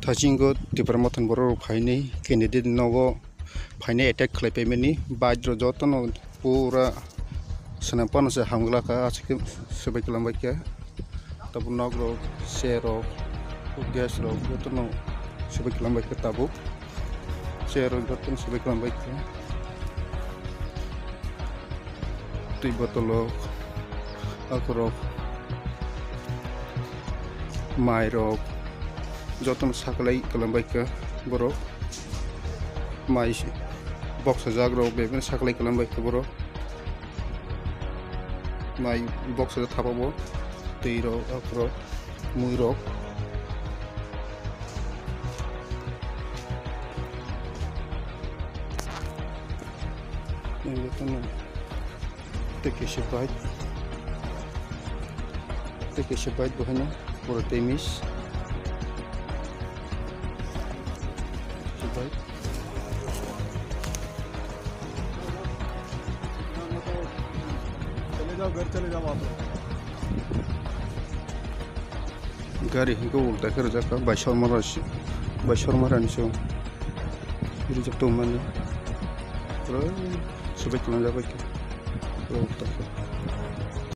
Thajingo Tibramotan Boro Pine, Kennedy Novo, Pine attack Clepemini, Badro Jotono, Pura Sanaponas, Hamglaka, Subekulambaka, Tabunogro, Sero, Gasro, Jotono, Subekulambaka Tabu, Sero Joton Subekulambaka, Tibotolo, Alcorov, Myro. Joton saklai kalambaika boro mais box jagro beben saklai kalambaika boro mai box da thapabo teiro akro muiro joton teke shebat bohana boro temis घर चले जाओ आप गाड़ी को उल्टा कर जाकर बाइशर मरानिसो reserve तो मैंने सुबह चला जाएगा क्या